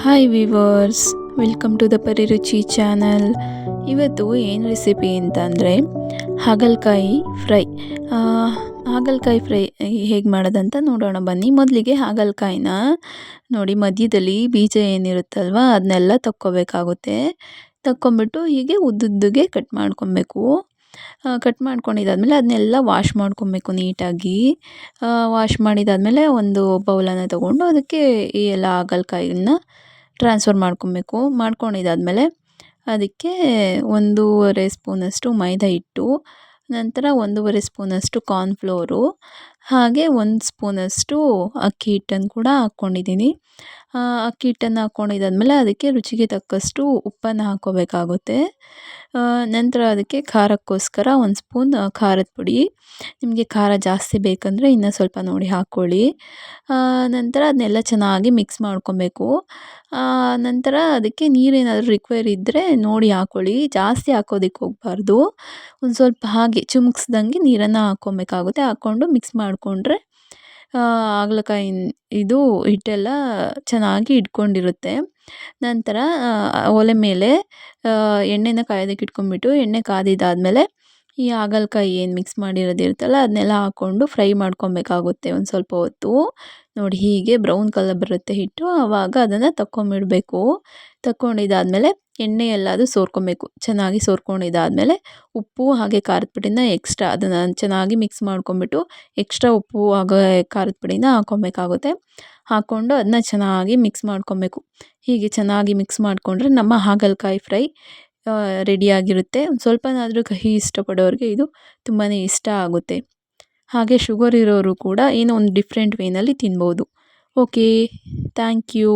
Hi viewers, welcome to the Pariruchi channel. ಇವತ್ತು ಏನು recipe ಅಂತಂದರೆ ಹಾಗಲಕಾಯಿ ಫ್ರೈ. ಹಾಗಲಕಾಯಿ ಫ್ರೈ ಹೇಗೆ ಮಾಡೋದಂತ ನೋಡೋಣ ಬನ್ನಿ. ಮೊದಲಿಗೆ ಹಾಗಲಕಾಯಿನ ನೋಡಿ, ಮಧ್ಯದಲ್ಲಿ ಬೀಜ ಏನಿರುತ್ತಲ್ವ ಅದನ್ನೆಲ್ಲ ತಕ್ಕೋಬೇಕಾಗುತ್ತೆ. ತಕ್ಕೊಂಬಿಟ್ಟು ಹೀಗೆ ಉದ್ದುದ್ದುಗೆ ಕಟ್ ಮಾಡ್ಕೊಬೇಕು. ಕಟ್ ಮಾಡ್ಕೊಂಡಿದ್ದಾದಮೇಲೆ ಅದನ್ನೆಲ್ಲ ವಾಶ್ ಮಾಡ್ಕೊಬೇಕು ನೀಟಾಗಿ. ವಾಶ್ ಮಾಡಿದಾದಮೇಲೆ ಒಂದು ಬೌಲನ್ನು ತೊಗೊಂಡು ಅದಕ್ಕೆ ಈ ಎಲ್ಲ ಹಾಗಲಕಾಯಿನ ಟ್ರಾನ್ಸ್ಫರ್ ಮಾಡ್ಕೊಬೇಕು. ಮಾಡ್ಕೊಂಡಿದ್ದಾದಮೇಲೆ ಅದಕ್ಕೆ 1.5 ಸ್ಪೂನಷ್ಟು ಮೈದಾ ಹಿಟ್ಟು, ನಂತರ 1.5 ಸ್ಪೂನಷ್ಟು ಕಾರ್ನ್ಫ್ಲೋರು, ಹಾಗೆ 1 ಸ್ಪೂನಷ್ಟು ಅಕ್ಕಿ ಹಿಟ್ಟನ್ನು ಕೂಡ ಹಾಕ್ಕೊಂಡಿದ್ದೀನಿ. ಅಕ್ಕಿ ಹಿಟ್ಟನ್ನು ಹಾಕ್ಕೊಂಡಿದ್ದಾದಮೇಲೆ ಅದಕ್ಕೆ ರುಚಿಗೆ ತಕ್ಕಷ್ಟು ಉಪ್ಪನ್ನು ಹಾಕ್ಕೋಬೇಕಾಗುತ್ತೆ. ನಂತರ ಅದಕ್ಕೆ ಖಾರಕ್ಕೋಸ್ಕರ 1 ಸ್ಪೂನ್ ಖಾರದ ಪುಡಿ. ನಿಮಗೆ ಖಾರ ಜಾಸ್ತಿ ಬೇಕಂದರೆ ಇನ್ನೂ ಸ್ವಲ್ಪ ನೋಡಿ ಹಾಕ್ಕೊಳ್ಳಿ. ನಂತರ ಅದನ್ನೆಲ್ಲ ಚೆನ್ನಾಗಿ ಮಿಕ್ಸ್ ಮಾಡ್ಕೊಬೇಕು. ನಂತರ ಅದಕ್ಕೆ ನೀರೇನಾದರೂ ರಿಕ್ವೈರ್ ಇದ್ದರೆ ನೋಡಿ ಹಾಕ್ಕೊಳ್ಳಿ. ಜಾಸ್ತಿ ಹಾಕೋದಕ್ಕೆ ಹೋಗಬಾರ್ದು. ಒಂದು ಸ್ವಲ್ಪ ಹಾಗೆ ಚಿಮುಕ್ಸ್ದಂಗೆ ನೀರನ್ನು ಹಾಕ್ಕೊಬೇಕಾಗುತ್ತೆ. ಹಾಕ್ಕೊಂಡು ಮಿಕ್ಸ್ ಮಾಡಿಕೊಂಡ್ರೆ ಹಾಗಲಕಾಯಿ ಇದು ಹಿಟ್ಟೆಲ್ಲ ಚೆನ್ನಾಗಿ ಹಿಡ್ಕೊಂಡಿರುತ್ತೆ. ನಂತರ ಒಲೆ ಮೇಲೆ ಎಣ್ಣೆನ ಕಾಯೋದಕ್ಕೆ ಇಟ್ಕೊಂಡ್ಬಿಟ್ಟು ಎಣ್ಣೆ ಕಾದಿದ್ದಾದಮೇಲೆ ಈ ಹಾಗಲಕಾಯಿ ಏನು ಮಿಕ್ಸ್ ಮಾಡಿರೋದಿರುತ್ತಲ್ಲ ಅದನ್ನೆಲ್ಲ ಹಾಕ್ಕೊಂಡು ಫ್ರೈ ಮಾಡ್ಕೊಬೇಕಾಗುತ್ತೆ ಒಂದು ಸ್ವಲ್ಪ ಹೊತ್ತು. ನೋಡಿ ಹೀಗೆ ಬ್ರೌನ್ ಕಲರ್ ಬರುತ್ತೆ ಹಿಟ್ಟು, ಆವಾಗ ಅದನ್ನು ತಕ್ಕೊಂಬಿಡಬೇಕು. ತಕ್ಕೊಂಡಿದ್ದಾದಮೇಲೆ ಎಣ್ಣೆ ಎಲ್ಲದು ಸೋರ್ಕೊಬೇಕು. ಚೆನ್ನಾಗಿ ಸೋರ್ಕೊಂಡಿದ್ದಾದಮೇಲೆ ಉಪ್ಪು ಹಾಗೆ ಖಾರದ ಪುಡಿನ ಎಕ್ಸ್ಟ್ರಾ ಅದನ್ನು ಚೆನ್ನಾಗಿ ಮಿಕ್ಸ್ ಮಾಡ್ಕೊಂಬಿಟ್ಟು ಎಕ್ಸ್ಟ್ರಾ ಉಪ್ಪು ಹಾಗೆ ಖಾರದ ಪುಡಿನ ಹಾಕ್ಕೊಬೇಕಾಗುತ್ತೆ. ಹಾಕ್ಕೊಂಡು ಅದನ್ನ ಚೆನ್ನಾಗಿ ಮಿಕ್ಸ್ ಮಾಡ್ಕೊಬೇಕು. ಹೀಗೆ ಚೆನ್ನಾಗಿ ಮಿಕ್ಸ್ ಮಾಡಿಕೊಂಡ್ರೆ ನಮ್ಮ ಹಾಗಲಕಾಯಿ ಫ್ರೈ ರೆಡಿಯಾಗಿರುತ್ತೆ. ಒಂದು ಸ್ವಲ್ಪನಾದರೂ ಕಹಿ ಇಷ್ಟಪಡೋರಿಗೆ ಇದು ತುಂಬಾ ಇಷ್ಟ ಆಗುತ್ತೆ. ಹಾಗೆ ಶುಗರ್ ಇರೋರು ಕೂಡ ಏನೋ ಒಂದು ಡಿಫ್ರೆಂಟ್ ವೇನಲ್ಲಿ ತಿನ್ಬೋದು. Okay, thank you.